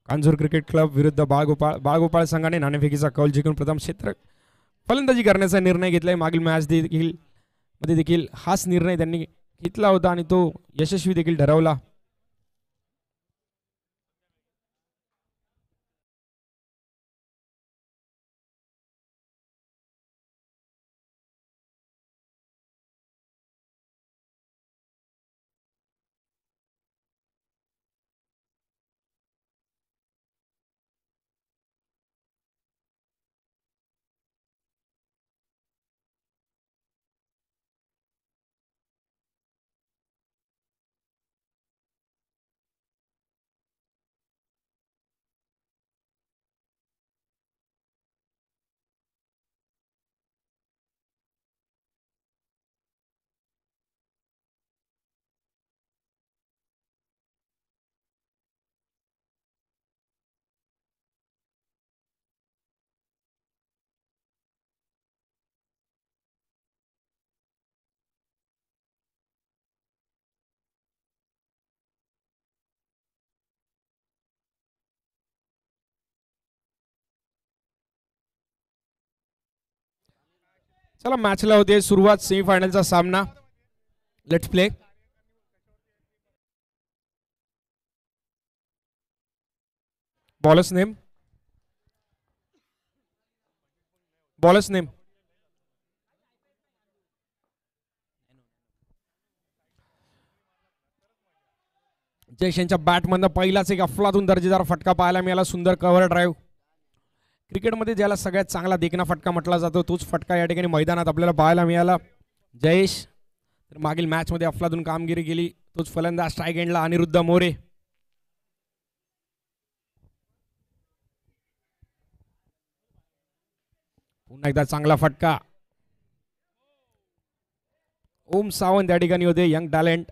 Kanjur cricket club विरुद्ध बाळगोपाळ संघाने नाणेफेकीचा कौल जिंकून प्रथम क्षेत्र फलंदाजी करण्याचा निर्णय घेतलाय. मागील मॅच मध्ये देखील हाच निर्णय त्यांनी घेतला होता आणि तो यशस्वी देखील ठरवला. चला मॅचला होते सुरुवात. सेमीफायनलचा सामना. Let's play. Bowlers name. Bowlers name. Jayesh यांच्या बॅटमधनं पहिलाच एक अफलातून दर्जेदार फटका पाहायला मिळाला. सुंदर कव्हर ड्राईव्ह. क्रिकेटमध्ये ज्याला सगळ्यात चांगला देखणा फटका म्हटला जातो तोच फटका या ठिकाणी मैदानात आपल्याला पाहायला मिळाला. जयेश तर मागील मॅचमध्ये अफलातून कामगिरी केली. तोच फलंदाज स्ट्राईक एंडला अनिरुद्ध मोरे. पुन्हा एकदा चांगला फटका. ओम सावंत या ठिकाणी होते, यंग टॅलेंट.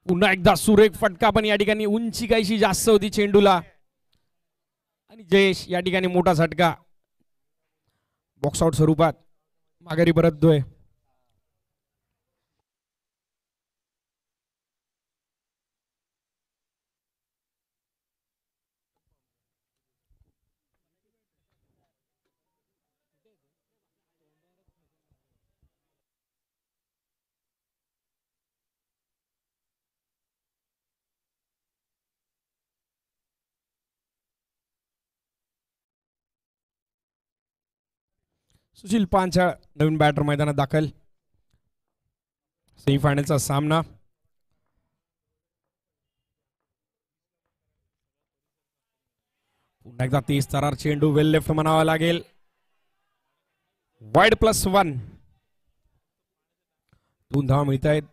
पुन्हा एकदा सुरेख फटका, पण या ठिकाणी उंची काहीशी जास्त होती चेंडूला आणि जयेश या ठिकाणी मोठा झटका. बॉक्स आउट स्वरूपात माघारी परततोय. सुशील पांचाळ नवीन बॅटर मैदानात दाखल. सेमीफायनलचा सामना. पुन्हा एकदा 30 तरार चेंडू वेल लेफ्ट म्हणावा लागेल. वाईड +1. 2 धावा मिळत आहेत.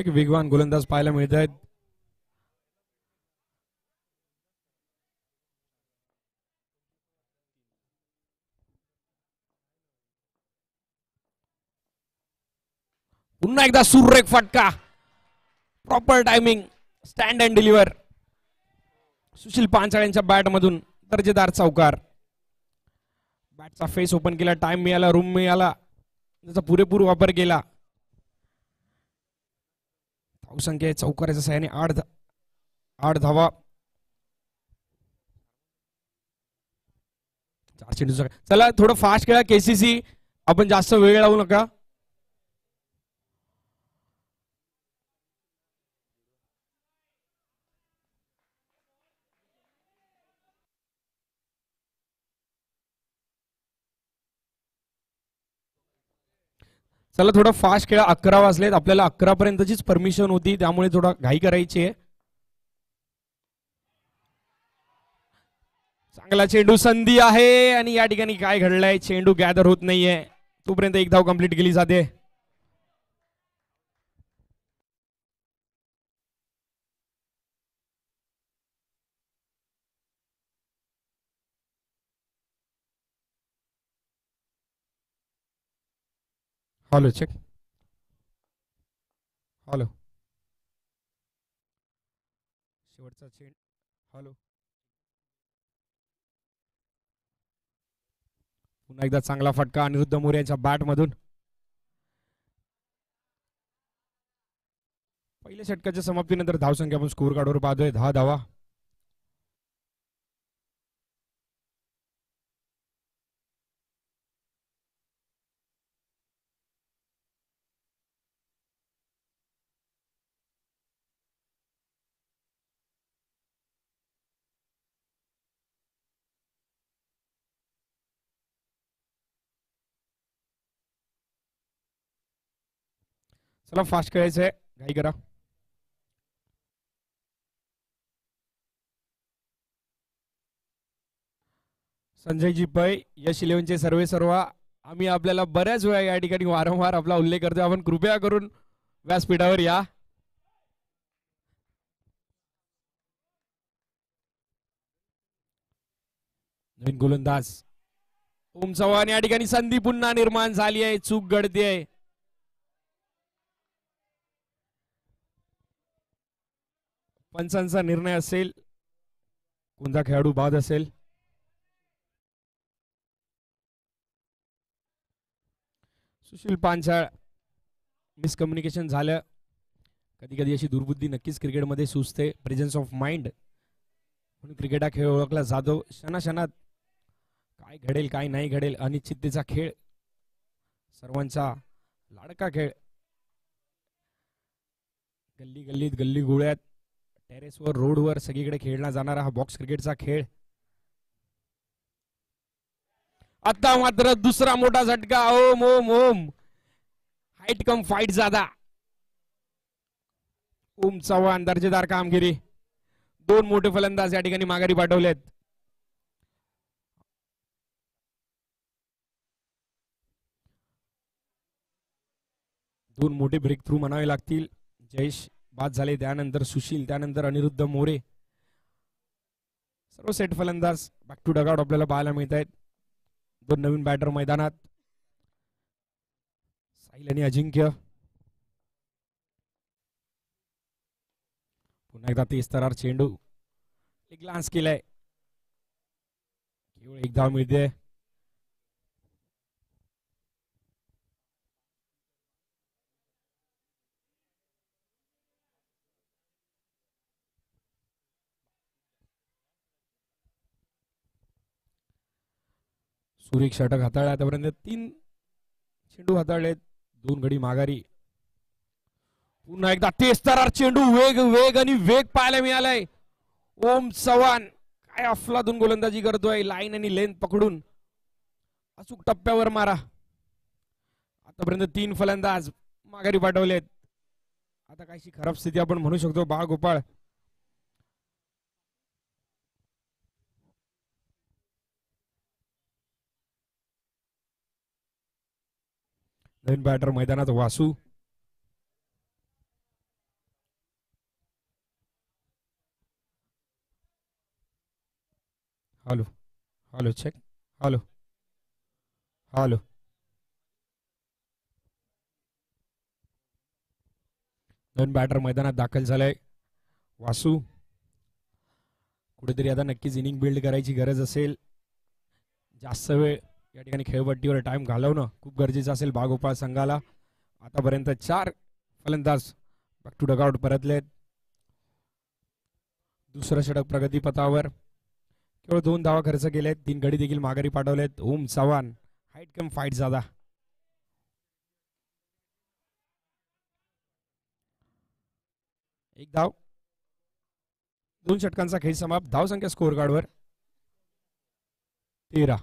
वेगवान गोलंदाज पाहायला मिळत आहेत. पुन्हा एकदा सुरेख फटका. Proper timing. Stand and deliver. Sushil Panchal यांच्या बॅट मधून दर्जेदार चौकार. बॅटचा फेस ओपन केला. टाइम मिळाला, रूम मिळाला, त्याचा पुरेपूर वापर केला. धावसंख्या चौकाराच्या सहाय्याने 8 धावा. 4 चेंडू. चला थोडं फास्ट खेळा केसीसी. आपण जास्त वेळ लावू नका. चला थोडं फास्ट खेळा. 11 वाजलेत. आपल्याला 11 पर्यंतचीच परमिशन होती, त्यामुळे थोडा घाई करायची आहे. चांगला चेंडू. संधी आहे आणि या ठिकाणी काय घडलंय, चेंडू गॅदर होत नाहीये. तोपर्यंत एक धाव कंप्लीट केली जाते. Hello check. हॅलो. शेवटचा चेंड. हॅलो, पुन्हा एकदा चांगला फटका अनिरुद्ध मोरे यांच्या बॅट मधून. पहिल्या षटकाच्या समाप्तीनंतर धावसंख्या आपण स्कोर कार्डवर पाहतोय 10 धावा. चला फास्ट खेळायचंय, घाई करा. संजयजी पै, यश 11चे सर्वे सर्वा. आम्ही आपल्याला बऱ्याच वेळा या ठिकाणी वारंवार आपला उल्लेख करतोय, आपण कृपया करून व्यासपीठावर या. नवीन गोलंदाज ओम चव्हाण, या ठिकाणी संधी पुन्हा निर्माण झाली आहे, चूक घडते आहे. पंचांचा निर्णय असेल, कोणता खेळाडू बाद असेल. सुशील पांचाळ, मिसकम्युनिकेशन झालं. कधी कधी अशी दुर्बुद्धी नक्कीच क्रिकेटमध्ये सुचते. प्रेझेन्स ऑफ माइंड म्हणून क्रिकेट हा खेळ ओळखला जातो. क्षणाक्षणात काय घडेल काय नाही घडेल, अनिश्चिततेचा खेळ, सर्वांचा लाडका खेळ. गल्ली गल्लीत, गल्ली गोळ्यात, टेरेसवर, रोडवर सगळीकडे खेळला जाणारा हा बॉक्स क्रिकेटचा खेळ. आता मात्र दुसरा मोठा झटका. ओम ओम ओम, हाईट कम फाईट जादा. ओम चव्हाण, दर्जेदार कामगिरी. 2 मोठे फलंदाज या ठिकाणी माघारी पाठवलेत. दोन मोठे ब्रेक थ्रू म्हणावे लागतील. जयेश बाद झाले, त्यानंतर सुशील, त्यानंतर अनिरुद्ध मोरे. सर्व सेट फलंदाज बॅक टू डगआउट आपल्याला पाहायला मिळत आहेत. 2 नवीन बॅटर मैदानात, साहिल आणि अजिंक्य. पुन्हा एकदा तेज तरार चेंडू, एक ग्लान्स केलाय, केवळ 1 धाव मिळते. सुरेख षटक हाताळले आतापर्यंत. 3 चेंडू हाताळलेत, 2 गडी माघारी. पुन्हा एकदा तेज तरार चेंडू, वेग वेग आणि वेग पाहायला मिळालाय. ओम चव्हाण काय अफलातून गोलंदाजी करतोय, लाईन आणि लेंथ पकडून अचूक टप्प्यावर मारा. आतापर्यंत 3 फलंदाज माघारी पाठवलेत. आता काहीशी खराब स्थिती आपण म्हणू शकतो. बाळगोपाळ नवीन बॅटर मैदानात, Vasu. Hello hello, check. Hello hello, नवीन बॅटर मैदानात दाखल झालाय, वासू. कुठेतरी आता नक्कीच इनिंग बिल्ड करायची गरज असेल. जास्त वेळ या ठिकाणी खेळपट्टीवर टाइम घालवणं खूप गरजेचं असेल बाळगोपाळ संघाला. आतापर्यंत 4 फलंदाज बॅक टू डगआउट परतलेत. दुसरं षटक प्रगतीपथावर, केवळ 2 धावा खर्च केलेत, 3 गडी देखील माघारी पाठवलेत. ओम चव्हाण, हाईट कम फाईट जादा. एक धाव, 2 षटकांचा खेळ समाप्त. धावसंख्या स्कोर कार्डवर 13.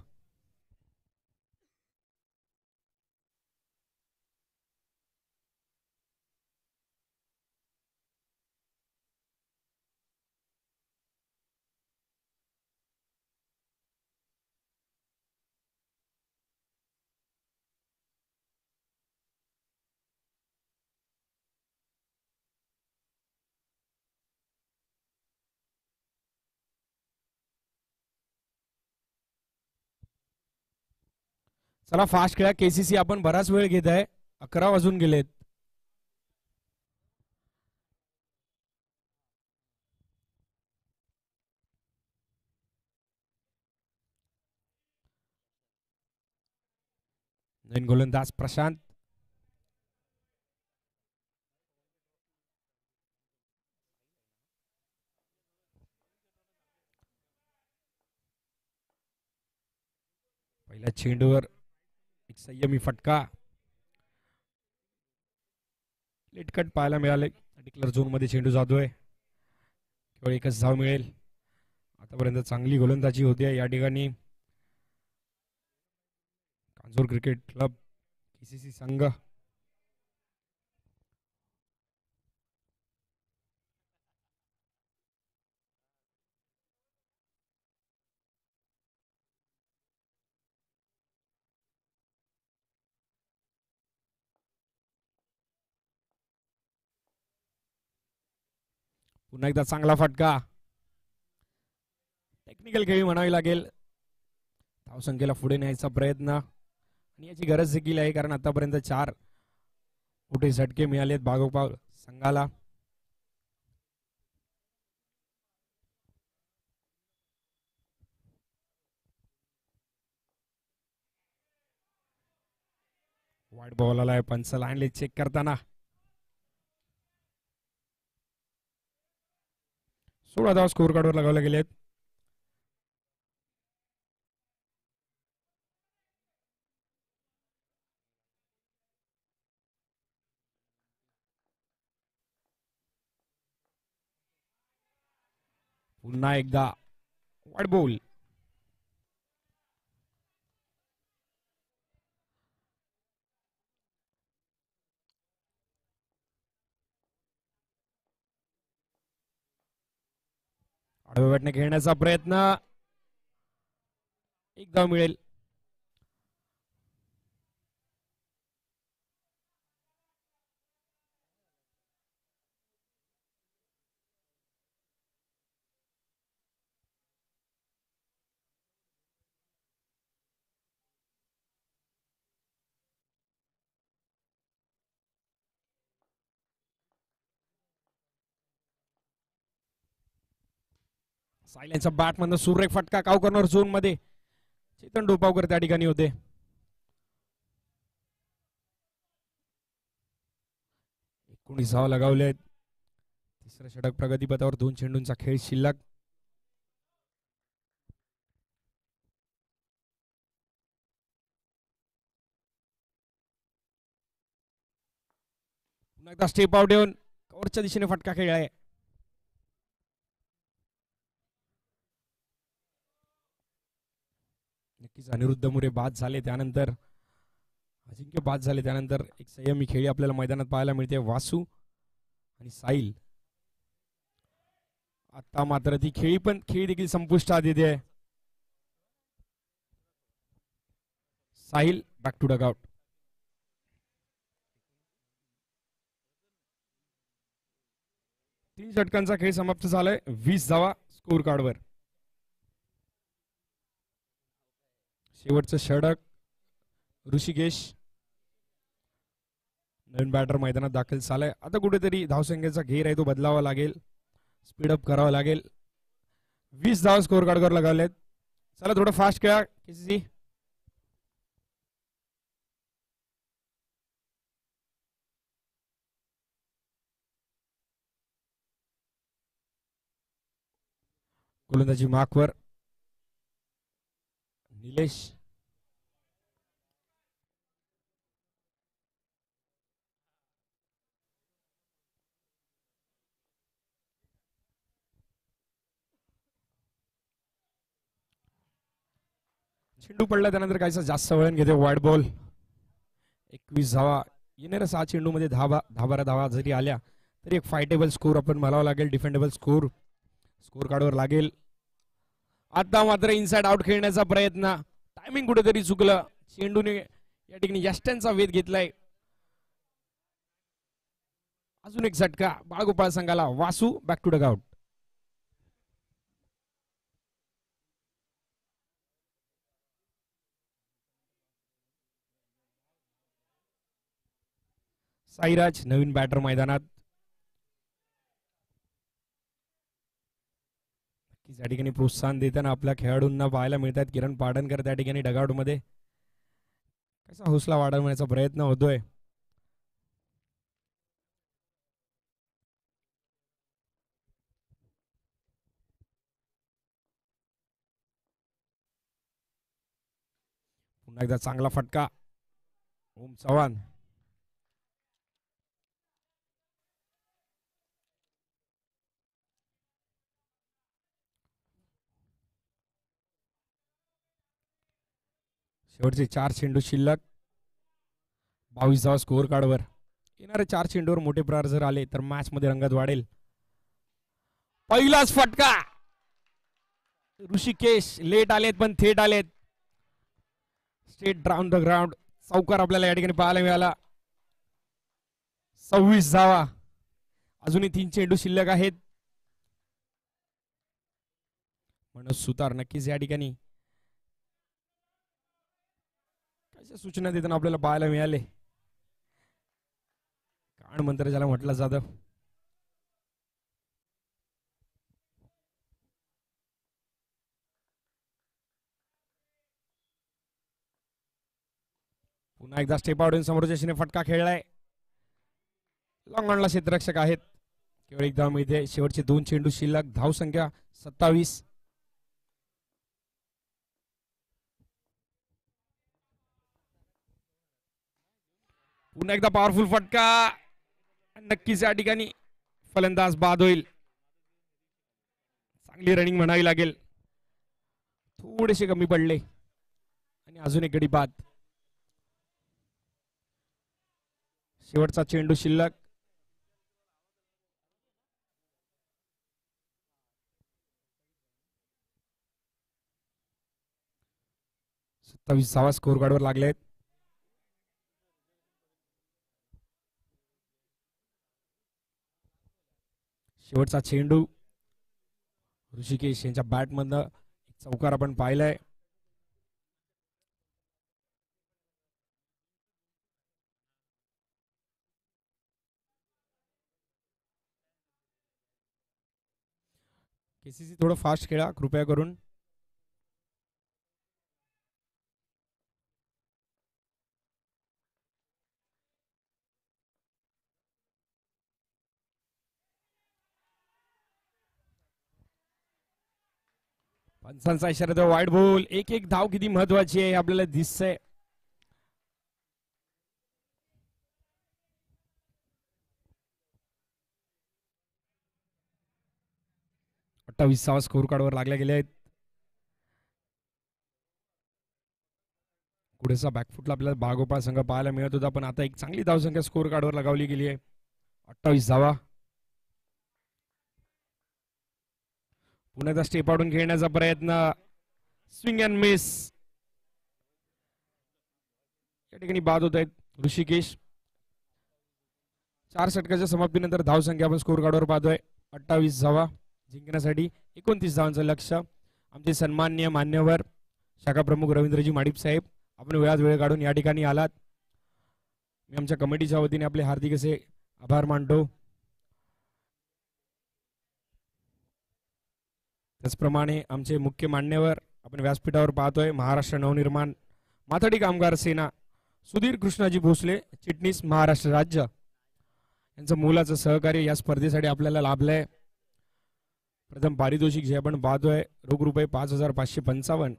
चला फास्ट खेळा. केसीसी आपण बराच वेळ घेत आहे, 11 वाजून गेलेत. नवीन गोलंदाज प्रशांत. पहिल्या चेंडूवर एक संयमी फटका. लेटकट पाहायला मिळाले. डिक्लेअर झोन मध्ये चेंडू जातोय. केवळ एकच धाव मिळेल. आतापर्यंत चांगली गोलंदाजी होती या ठिकाणी कांजूर क्रिकेट क्लब KCC संघ. पुन्हा एकदा चांगला फटका. टेक्निकल खेळी म्हणावी लागेल. धावसंख्येला पुढे न्यायचा प्रयत्न आणि याची गरज देखील आहे, कारण आतापर्यंत 4 मोठे झटके मिळालेत भागोभाग संघाला. वाईट बॉल आलाय. पंच लाईनले चेक करताना 16 धावा स्कोर कार्डवर लगावले गेलेत. पुन्हा एकदा वाईट बॉल. आडव्या बॅटने खेळण्याचा प्रयत्न. एक धाव मिळेल. सायलेनच्या बॅट मधून सुरेख फटका. काव कॉर्नर झोन मध्ये चेतन डोपावकर त्या ठिकाणी होते. 19 धावा लगावलेत. तिसरं षटक प्रगतीपथावर. 2 चेंडूंचा खेळ शिल्लक. पुन्हा एकदा स्टेप आउट येऊन कव्हरच्या दिशेने फटका खेळलाय. नक्कीच अनिरुद्ध मुरे बाद झाले, त्यानंतर अजिंक्य बाद झाले, त्यानंतर एक संयमी खेळी आपल्याला मैदानात पाहायला मिळते. वासू आणि साहिल. आता मात्र ती खेळी देखील संपुष्टात येते. साहिल बॅक टू डगआउट. तीन षटकांचा खेळ समाप्त झालाय. 20 धावा स्कोर कार्डवर. शेवटचं षटक ऋषिकेश. नवीन बॅटर मैदानात दाखल झालाय. आता कुठेतरी धावसंख्येचा घेर आहे तो बदलावा लागेल. स्पीडअप करावा लागेल. 20 धावा स्कोर कार्डवर लगावलेत. चला थोडं फास्ट खेळा KCC. गोलंदाजी मार्कवर निलेश. चेंडू पडला त्यानंतर काहीसा जास्त वळण घेते. White ball. 21 धावा. येणाऱ्या 6 चेंडू मध्ये 10-12 धावा जरी आल्या तरी एक फायटेबल स्कोर आपण म्हणावा लागेल. डिफेंडेबल स्कोर स्कोर कार्डवर लागेल. आता मात्र इनसाइड आउट खेळण्याचा प्रयत्न. टायमिंग कुठेतरी चुकलं. चेंडूने या ठिकाणी यष्ट्यांचा वेध घेतलाय. अजून एक झटका बाळगोपाळ संघाला. Vasu back to dugout. Sairaj नवीन बॅटर मैदानात. त्या ठिकाणी प्रोत्साहन देताना आपल्या खेळाडूंना पाहायला मिळतात. किरण पाडणकर त्या ठिकाणी डगआउट मध्ये. कसा हौसला वाढवण्याचा प्रयत्न होतोय. पुन्हा एकदा चांगला फटका. ओम चव्हाण. शेवटचे 4 चेंडू शिल्लक. 22 धावा स्कोअर कार्डवर. येणाऱ्या 4 चेंडूवर मोठे प्रहार जर आले तर मॅच मध्ये रंगत वाढेल. पहिलाच फटका. ऋषिकेश लेट आलेत पण थेट आलेत. Straight down the ground. चौकार आपल्याला या ठिकाणी पाहायला मिळाला. 26 धावा. अजूनही 3 चेंडू शिल्लक आहेत. मनोज सुतार नक्कीच या ठिकाणी कशा सूचना देताना आपल्याला पाहायला मिळाले. कान मंत्र ज्याला म्हटलं जातं. पुन्हा एकदा स्टेप आउट समोरच्या दिशेने फटका खेळलाय. लॉंग ऑनला क्षेत्ररक्षक आहेत. केवळ एक धाव मिळते. शेवटचे 2 चेंडू शिल्लक. धाव संख्या 27. पुन्हा एकदा पॉवरफुल फटका. नक्कीच या ठिकाणी फलंदाज बाद होईल. चांगली रनिंग म्हणावी लागेल. थोडेसे कमी पडले आणि अजून एक गडी बाद. शेवटचा चेंडू शिल्लक. स्कोर कार्डवर लागलेत. शेवटचा चेंडू. ऋषिकेश यांच्या बॅटमधनं चौकार आपण पाहिलाय. केसीसी थोडं फास्ट खेळा कृपया करून. पंचांचा इशारा देवा. White ball. एक एक धाव किती महत्वाची आहे आपल्याला दिसतंय. स्कोर कार्डवर लागल्या गेले आहेत. पुढेचा बॅकफुटला आपल्याला बागोपा संघ पाहायला मिळत होता पण आता एक चांगली धावसंख्या स्कोर कार्डवर लगावली गेली आहे. 28 धावा. पुन्हा एकदा स्टेप आउटून खेळण्याचा प्रयत्न. Swing and miss. या ठिकाणी बाद होत आहेत ऋषिकेश. 4 षटकाच्या समाप्तीनंतर धावसंख्या आपण स्कोर कार्डवर पाहतोय. 28 धावा. जिंकण्यासाठी 29 धावांचं लक्ष. आमचे सन्माननीय मान्यवर शाखा प्रमुख रवींद्रजी माडिप साहेब, आपण वेळात वेळ काढून या ठिकाणी आलात. मी आमच्या कमिटीच्या वतीने आपले हार्दिक असे आभार मानतो. त्याचप्रमाणे आमचे मुख्य मान्यवर आपण व्यासपीठावर पाहतोय महाराष्ट्र नवनिर्माण माथाडी कामगार सेना सुधीर कृष्णाजी भोसले चिटणीस महाराष्ट्र राज्य यांचं मोलाचं सहकार्य या स्पर्धेसाठी आपल्याला लाभलंय. प्रथम पारितोषिक जे आपण पाहतोय रोख रुपये 5555.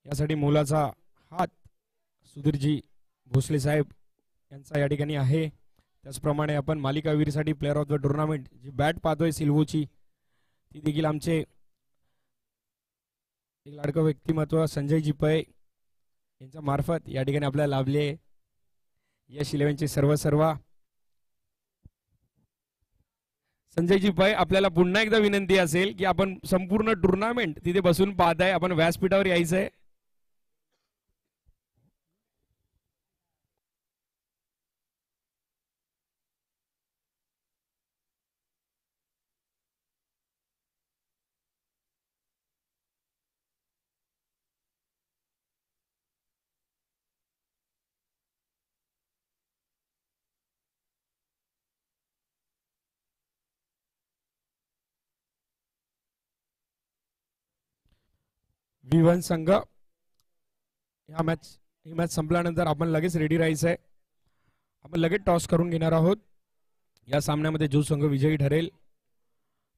यासाठी मोलाचा हात सुधीरजी भोसले साहेब यांचा या ठिकाणी आहे. त्याचप्रमाणे आपण मालिकावीरसाठी प्लेअर ऑफ द टुर्नामेंट जी बॅट पाहतोय सिल्वोची ती देखील आमचे एक लाडकं व्यक्तिमत्व संजयजी पै यांच्या मार्फत या ठिकाणी आपल्याला लाभले. यश इलेव्हनचे सर्व संजयजी पै, आपल्याला पुन्हा एकदा विनंती असेल की आपण संपूर्ण टुर्नामेंट तिथे बसून पाहताय, आपण व्यासपीठावर यायचंय. विवन संघ ही मॅच संपल्यानंतर आपण लगेच रेडी राहायचं आहे. आपण लगेच टॉस करून घेणार आहोत. या सामन्यामध्ये जो संघ विजयी ठरेल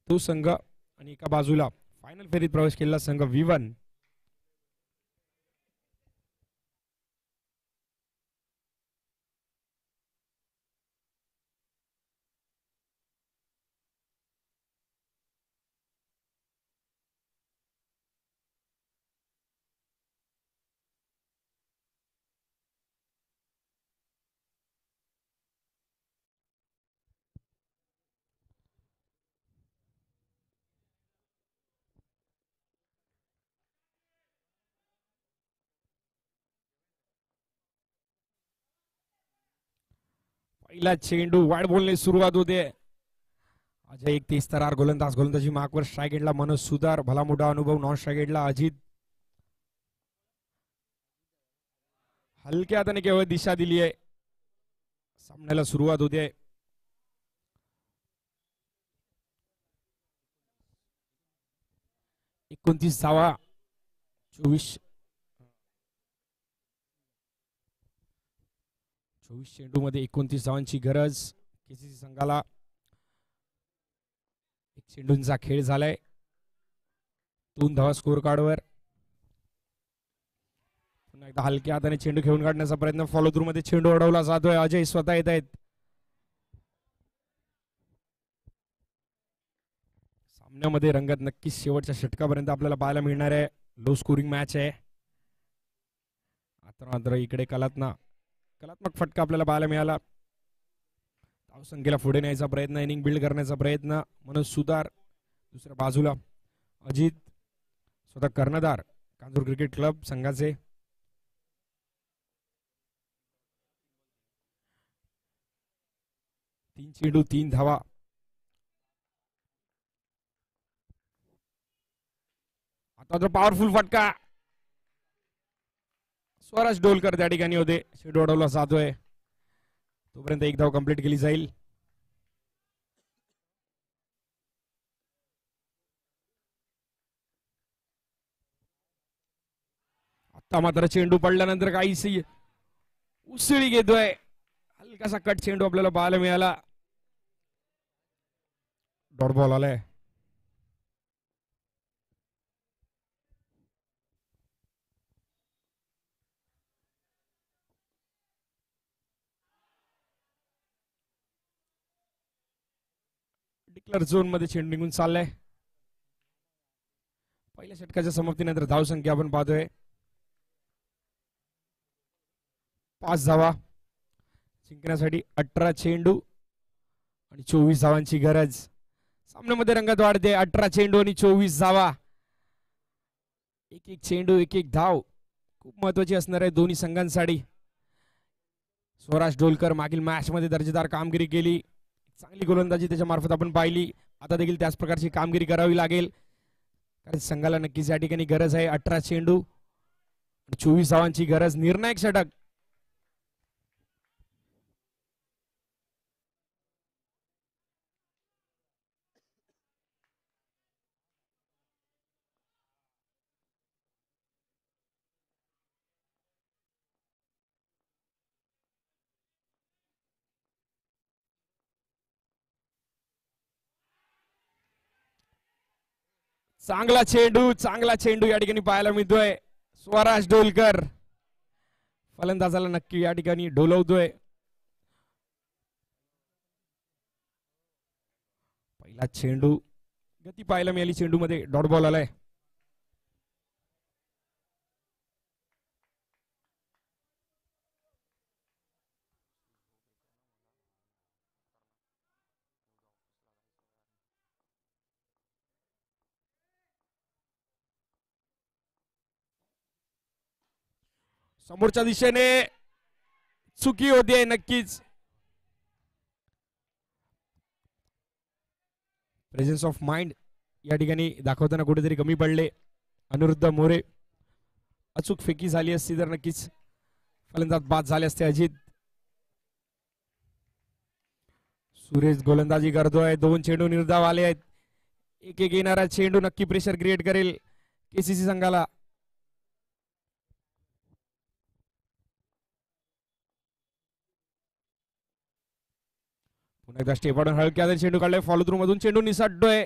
तो संघ आणि एका बाजूला फायनल फेरीत प्रवेश केलेला संघ V1 पहिला चेंडू वाईड बॉलने सुरुवात होते. अजय एक तेज तरार गोलंदाजी मार्कवर स्ट्राईक एंडला मनोज सुधार, भला मोठा अनुभव नॉन स्ट्राईक एंडला अजित. हलक्या हाताने केवळ दिशा दिली आहे. सामन्याला सुरुवात होते. एकोणतीस धावा 24 चेंडू मध्ये 29 धावांची गरज केसीसी संघाला. एक चेंडूंचा खेळ झालाय. 2 धावा स्कोर कार्डवर. पुन्हा एकदा हलक्या हाताने चेंडू खेळून काढण्याचा प्रयत्न, फॉलो थ्रू मध्ये चेंडू अडवला जातोय. अजय स्वतः येत आहेत. सामन्यामध्ये रंगत नक्कीच शेवटच्या षटकापर्यंत आपल्याला पाहायला मिळणार आहे. लो स्कोरिंग मॅच आहे. आता मात्र इकडे कलात्मक फटका आपल्याला पाहायला मिळाला. धावसंख्येला पुढे न्यायचा प्रयत्न, इनिंग बिल्ड करण्याचा प्रयत्न. मनोज सुधार दुसऱ्या बाजूला अजित, स्वतः कर्णधार कांजूर क्रिकेट क्लब संघाचे. तीन चेंडू 3 धावा. आता तर पॉवरफुल फटका. स्वराज डोलकर त्या ठिकाणी होते. चेंडू अडवला जातोय. तोपर्यंत एक धाव कंप्लीट केली जाईल. आता मात्र चेंडू पडल्यानंतर काहीशी उसळी घेतोय. हलकासा कट चेंडू आपल्याला पाहायला मिळाला. डॉट बॉल आलाय. डिक्लेअर झोन मध्ये चेंडू निघून चाललाय. पहिल्या षटकाच्या समाप्तीनंतर धावसंख्या आपण पाहतोय 5 धावा. जिंकण्यासाठी 18 चेंडू आणि 24 धावांची गरज. सामन्यामध्ये रंगत वाढते. 18 चेंडू आणि 24 धावा. एक चेंडू एक धाव खूप महत्वाची असणार आहे दोन्ही संघांसाठी. स्वराज डोलकर मागील मॅच मध्ये दर्जेदार कामगिरी केली. चांगली गोलंदाजी त्याच्या मार्फत आपण पाहिली. आता देखील त्याच प्रकारची कामगिरी करावी लागेल, कारण संघाला नक्कीच या ठिकाणी गरज आहे. 18 चेंडू 24 धावांची गरज. निर्णायक षटक. चांगला चेंडू या ठिकाणी पाहायला मिळतोय. स्वराज डोलकर फलंदाजाला नक्की या ठिकाणी डोलवतोय. पहिला चेंडू गती पाहायला मिळाली. चेंडू मध्ये डॉट बॉल आलाय. समोरच्या दिशेने चुकी होते नक्कीच. प्रेझेन्स ऑफ माइंड या ठिकाणी दाखवताना कुठेतरी कमी पडले. अनिरुद्ध मोरे. अचूक फेकी झाली असती तर नक्कीच फलंदाज बाद झाले असते. अजित. सुरेश गोलंदाजी करतोय. 2 चेंडू निर्धाव आले आहेत. एक येणारा चेंडू नक्की प्रेशर क्रिएट करेल केसीसी संघाला. पुन्हा एकदा स्टेपाडून हलक्या चेंडू काढलाय फॉलो थ्रू मधून चेंडू निसटतोय.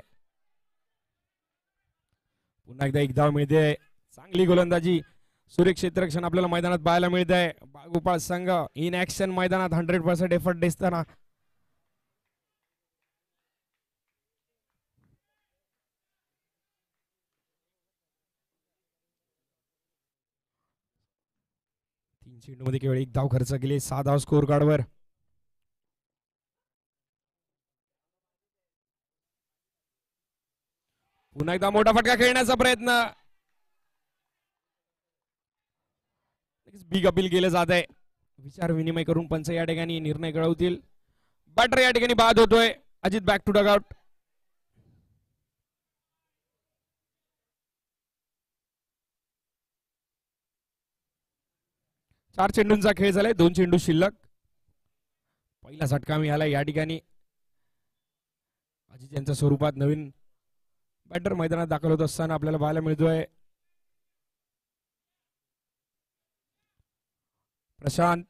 पुन्हा एकदा एक धाव मिळते. चांगली गोलंदाजी सुरेख क्षेत्ररक्षण आपल्याला मैदानात पाहायला मिळत आहे. बागुपाळ संघ इन ऍक्शन मैदानात 100% एफर्ट देताना. तीन चेंडू मध्ये केवळ एक धाव खर्च केली. 6 धाव स्कोर कार्डवर. पुन्हा एकदा मोठा फटका खेळण्याचा प्रयत्न. बिग अपील केलं जात आहे. विचार विनिमय करून पंच या ठिकाणी निर्णय कळवतील. बॅटर या ठिकाणी बाद होतोय. Ajit back to dugout. चार चेंडूंचा खेळ झालाय. 2 चेंडू शिल्लक. पहिला झटका मिळाला या ठिकाणी. अजित यांच्या स्वरूपात नवीन बॅटर मैदानात दाखल होत असताना आपल्याला पाहायला मिळतोय. प्रशांत.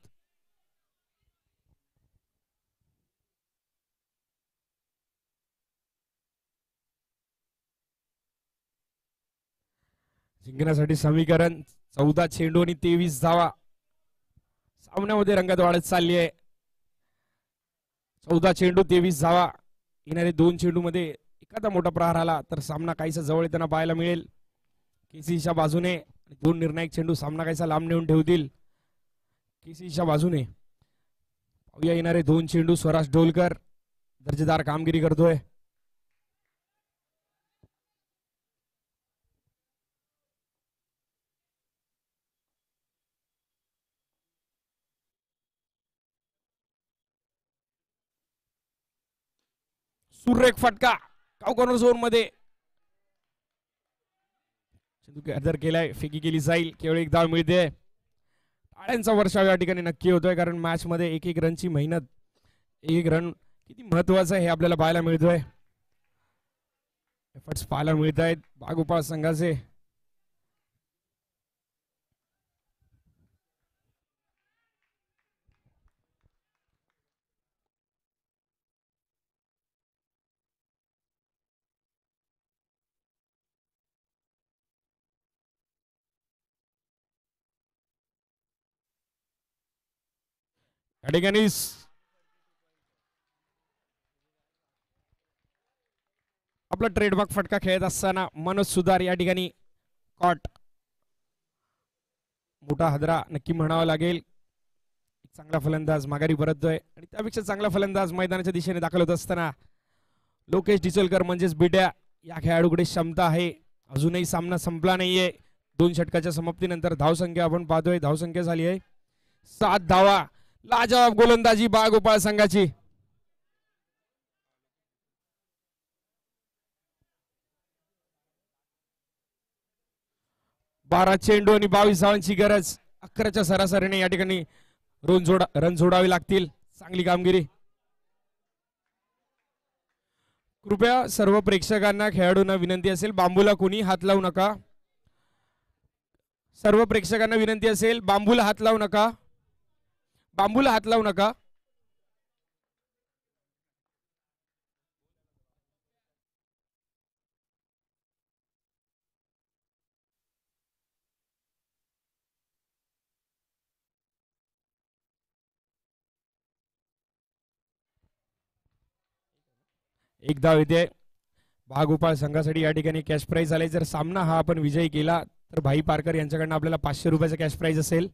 जिंकण्यासाठी समीकरण 14 चेंडू आणि 23 धावा. सामन्यामध्ये रंगत वाढत चालली आहे. 14 चेंडू 23 धावा. येणारे 2 चेंडू मध्ये एखादा मोठा प्रहार आला तर सामना काहीसा जवळ येताना पाहायला मिळेल. केसीच्या बाजूने 2 निर्णायक चेंडू सामना काहीसा लांब नेऊन ठेवतील. केसीच्या बाजूने पाहूया येणारे 2 चेंडू. स्वराज ढोलकर दर्जेदार कामगिरी करतोय. सुरेख फटका काव कॉर्नर झोन मध्ये. चेंडू हजर केलाय. फेकी केली जाईल. केवळ एक धाव मिळते. टाळ्यांचा वर्षाव या ठिकाणी नक्की होतोय कारण मॅच मध्ये एक एक रनची मेहनत, एक रन किती महत्वाचं आहे हे आपल्याला पाहायला मिळतोय. एफर्ट्स पाहायला मिळत आहेत बागुपाळ संघाचे. या ठिकाणी आपला ट्रेडमार्क फटका खेळत असताना मनोज सुधार या ठिकाणी कॉट. मोठा हादरा नक्की म्हणावा लागेल. चांगला फलंदाज माघारी परततोय आणि त्यापेक्षा चांगला फलंदाज मैदानाच्या दिशेने दाखल होत असताना लोकेश डिचोलकर म्हणजेच बिड्या या खेळाडूकडे क्षमता आहे. अजूनही सामना संपला नाहीये. 2 षटकाच्या समाप्तीनंतर धावसंख्या आपण पाहतोय. धावसंख्या झाली आहे 7 धावा. लाजवाब गोलंदाजी बागुपाळ संघाची. बारा चेंडू आणि 22 धावांची गरज. 11च्या सरासरीने या ठिकाणी रन जोडावे लागतील. चांगली कामगिरी. कृपया सर्व प्रेक्षकांना खेळाडूंना विनंती असेल बांबूला कोणी हात लावू नका. सर्व प्रेक्षकांना विनंती असेल बांबूला हात लावू नका. बांबूला हात लावू नका. एक धाव येते बागुपाळ संघासाठी. या ठिकाणी कॅश प्राइज आले. जर सामना हा आपण विजयी केला तर भाई पारकर यांच्याकडनं आपल्याला 500 रुपयाचा कॅश प्राइज असेल.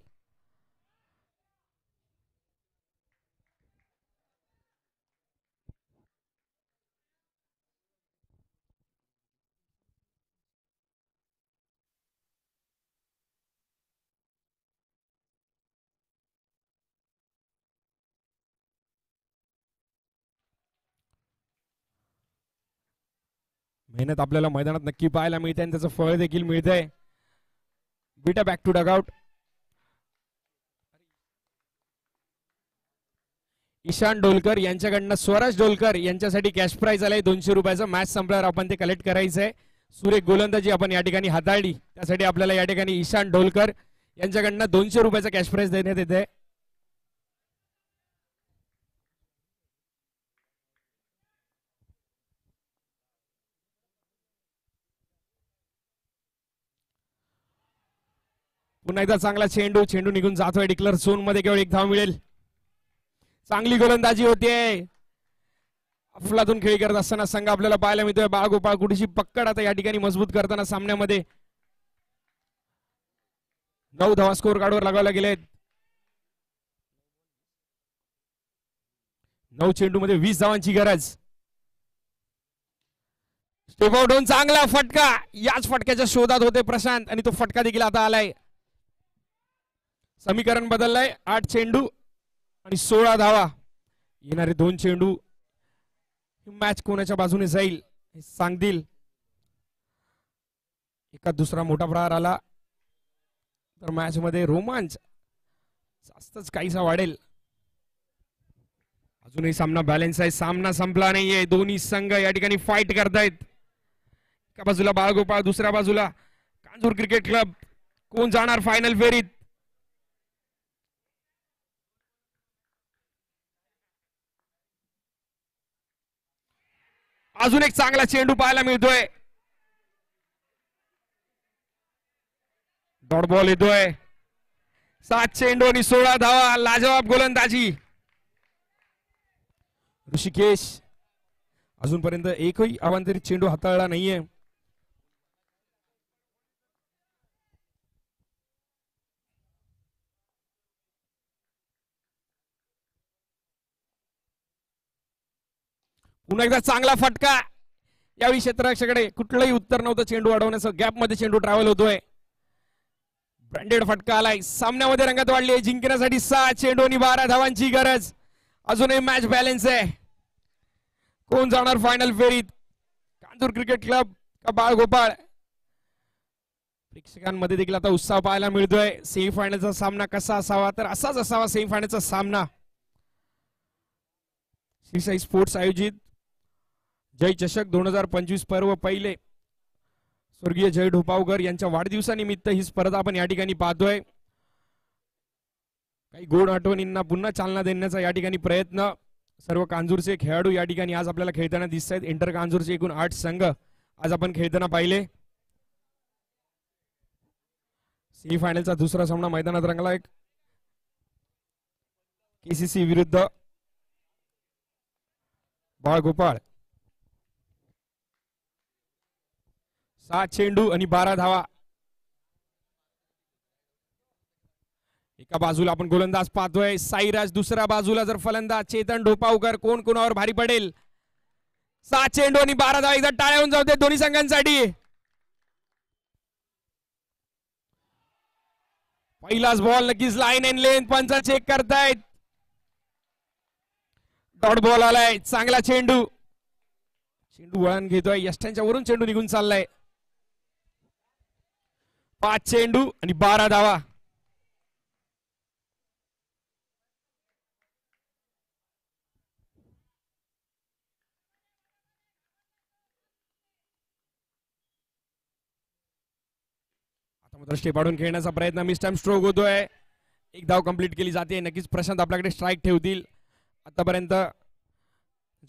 मेहनत आपल्याला मैदानात नक्की पाहायला मिळते आणि त्याचं फळ देखील मिळतंय. Beta back to dugout. Ishan Dholkar यांच्याकडनं स्वराज ढोलकर यांच्यासाठी कॅश प्राइज आलाय 200 रुपयाचा. मॅच संपल्यावर आपण ते कलेक्ट करायचंय. सुरेख गोलंदाजी आपण या ठिकाणी हाताळली त्यासाठी आपल्याला या ठिकाणी ईशान ढोलकर यांच्याकडनं 200 रुपयाचा कॅश प्राइज देण्यात येते. पुन्हा एकदा चांगला चेंडू, चेंडू निघून जातोय डिक्लेअर झोन मध्ये, केवळ एक धाव मिळेल. चांगली गोलंदाजी होते. अफलातून खेळी करत असताना संघ आपल्याला पाहायला मिळतोय. बाळगोपाळ कुठेशी पक्कड आता या ठिकाणी मजबूत करताना सामन्यामध्ये 9 धावा स्कोर कार्डवर लगावल्या गेलेत. 9 चेंडू मध्ये 20 धावांची गरज. स्टेप आउट होऊन चांगला फटका, याच फटक्याच्या शोधात होते प्रशांत आणि तो फटका देखील आता आलाय. समीकरण बदललंय. 8 चेंडू आणि 16 धावा. येणारे 2 चेंडू मॅच कोणाच्या बाजूने जाईल हे सांगतील. एका दुसरा मोठा प्रहार आला तर मॅच मध्ये रोमांच जास्तच काहीसा वाढेल. अजूनही सामना बॅलन्स आहे. सामना संपला नाहीये. दोन्ही संघ या ठिकाणी फाईट करतायत. एका बाजूला बाळगोपाळ, दुसऱ्या बाजूला कांजूर क्रिकेट क्लब. कोण जाणार फायनल फेरीत? अजून एक चांगला चेंडू पाहायला मिळतोय. डॉट बॉल येतोय. 7 चेंडू आणि 16 धावा. लाजवाब गोलंदाजी. ऋषिकेश अजूनपर्यंत एकही अवांतरित चेंडू हाताळला नाहीये. पुन्हा एकदा चांगला फटका. यावेळी क्षेत्ररक्षकाकडे कुठलंही उत्तर नव्हतं. चेंडू अडवण्याचं, गॅप मध्ये चेंडू ट्रॅव्हल होतोय. ब्रँडेड फटका आलाय. सामन्यामध्ये रंगत वाढली आहे. जिंकण्यासाठी 6 चेंडू आणि 12 धावांची गरज. अजूनही मॅच बॅलन्स आहे. कोण जाणार फायनल फेरीत? कांजूर क्रिकेट क्लब का बाळगोपाळ? प्रेक्षकांमध्ये देखील आता उत्साह पाहायला मिळतोय. सेमीफायनलचा सामना कसा असावा? तर असाच असावा सेमीफायनलचा सामना. श्री साई स्पोर्ट्स आयोजित जय चषक 2025 पर्व पहिले स्वर्गीय जय ढोपावकर यांच्या वाढदिवसानिमित्त ही स्पर्धा आपण या ठिकाणी पाहतोय. काही गोड आठवणींना पुन्हा चालना देण्याचा या ठिकाणी प्रयत्न. सर्व कांजूरचे खेळाडू या ठिकाणी आज आपल्याला खेळताना दिसत आहेत. इंटर कांजूरचे एकूण 8 संघ आज आपण खेळताना पाहिले. सेमीफायनलचा दुसरा सामना मैदानात रंगला. एक केसीसी विरुद्ध बाळगोपाळ. 7 चेंडू आणि 12 धावा. एका बाजूला आपण गोलंदाज पाहतोय साईराज, दुसऱ्या बाजूला जर फलंदाज चेतन ढोपावकर. कोण कोणावर भारी पडेल? 7 चेंडू आणि 12 धावा. एकदा टाळ्या होऊन जाऊ दे दोन्ही संघांसाठी. पहिलाच बॉल नक्कीच लाईन एंड लेन. पंच चेक करतायत. डॉट बॉल आलाय. चांगला चेंडू. चेंडू वळण घेतोय. यष्ट्यांच्या वरून चेंडू निघून चाललाय. 5 चेंडू आणि 12 धावा. आता मात्र स्टेप आडून खेळण्याचा प्रयत्न. मिस्टाइम स्ट्रोक होतोय. एक धाव कंप्लीट केली जाते. नक्कीच प्रशांत आपल्याकडे स्ट्राईक ठेवतील. आतापर्यंत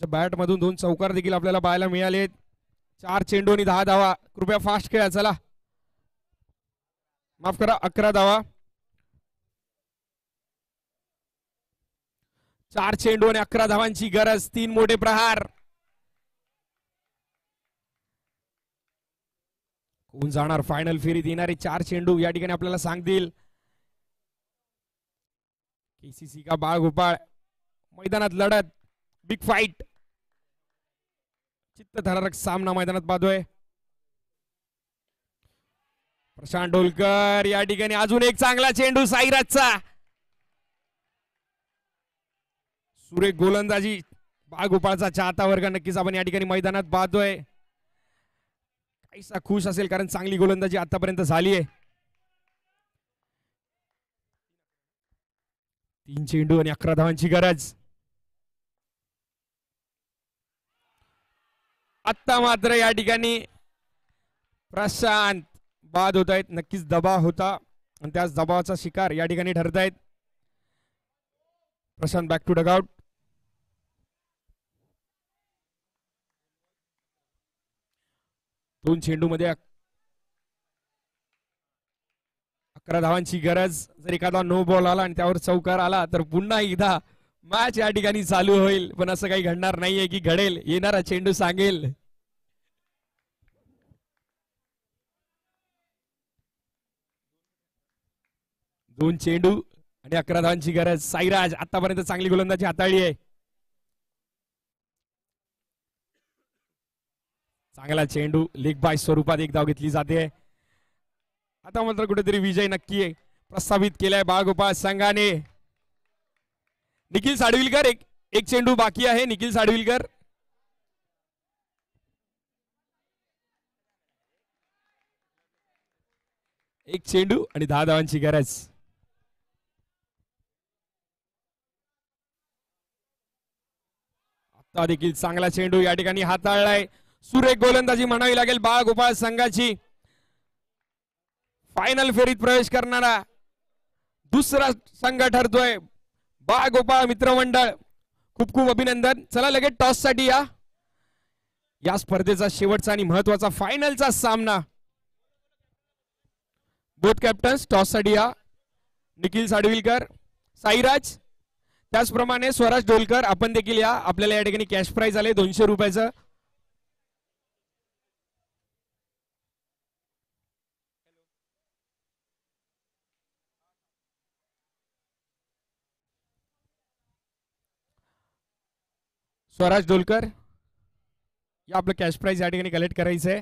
बॅट मधून 2 चौकार देखील आपल्याला पाहायला मिळाले. 4 चेंडू आणि 10 धावा. कृपया फास्ट खेळा. चला, माफ करा, 11 धावा. 4 चेंडू आणि 11 धावांची गरज. 3 मोठे प्रहार. कोण जाणार फायनल फेरीत? येणारे 4 चेंडू या ठिकाणी आपल्याला सांगतील. केसीसी का बाळगोपाळ? मैदानात लढत, बिग फाईट, चित्तथरारक सामना मैदानात पाहतोय. प्रशांत डोलकर या ठिकाणी. अजून एक चांगला चेंडू साईराजचा. सुरेख गोलंदाजी. बाळगोपाळचा चाहता वर्ग नक्कीच आपण या ठिकाणी मैदानात पाहतोय. काहीसा खुश असेल कारण चांगली गोलंदाजी आतापर्यंत झाली आहे. 3 चेंडू आणि 11 धावांची गरज. आता मात्र या ठिकाणी प्रशांत बाद होत आहेत. नक्कीच दबाव होता आणि त्याच दबावाचा शिकार या ठिकाणी ठरतायत. प्रशांत बॅक टू डगआउट. दोन चेंडू मध्ये 11 धावांची गरज. जर एखादा नो बॉल आला आणि त्यावर चौकार आला तर पुन्हा एकदा मॅच या ठिकाणी चालू होईल, पण असं काही घडणार नाहीये की घडेल. येणारा चेंडू सांगेल. दोन चेंडू आणि 11 धावांची गरज. साईराज आतापर्यंत चांगली गोलंदाजी हाताळली आहे. चांगला चेंडू लेग बाय स्वरूपात एक धाव घेतली जाते. आता मात्र कुठेतरी विजय नक्की प्रस्थापित केलाय बाळगोपाळ संघाने. निखिल साडविलकर एक चेंडू बाकी आहे. निखिल साडविलकर एक चेंडू आणि 10 धावांची गरज. आता देखील चांगला चेंडू या ठिकाणी हाताळलाय. सुरेख गोलंदाजी म्हणावी लागेल बाळगोपाळ संघाची. फायनल फेरीत प्रवेश करणारा दुसरा संघ ठरतोय बाळगोपाळ मित्रमंडळ. खूप खूप अभिनंदन. चला लगेच टॉस साठी या स्पर्धेचा शेवटचा आणि महत्वाचा फायनलचा सामना. बोथ कॅप्टन्स टॉस साठी निखिल साडविलकर, साईराज, त्याचप्रमाणे स्वराज डोलकर आपण देखील या. आपल्याला या ठिकाणी कॅश प्राइज आले 200 रुपयाचं. स्वराज डोलकर या आपलं कॅश प्राइज या ठिकाणी कलेक्ट करायचंय.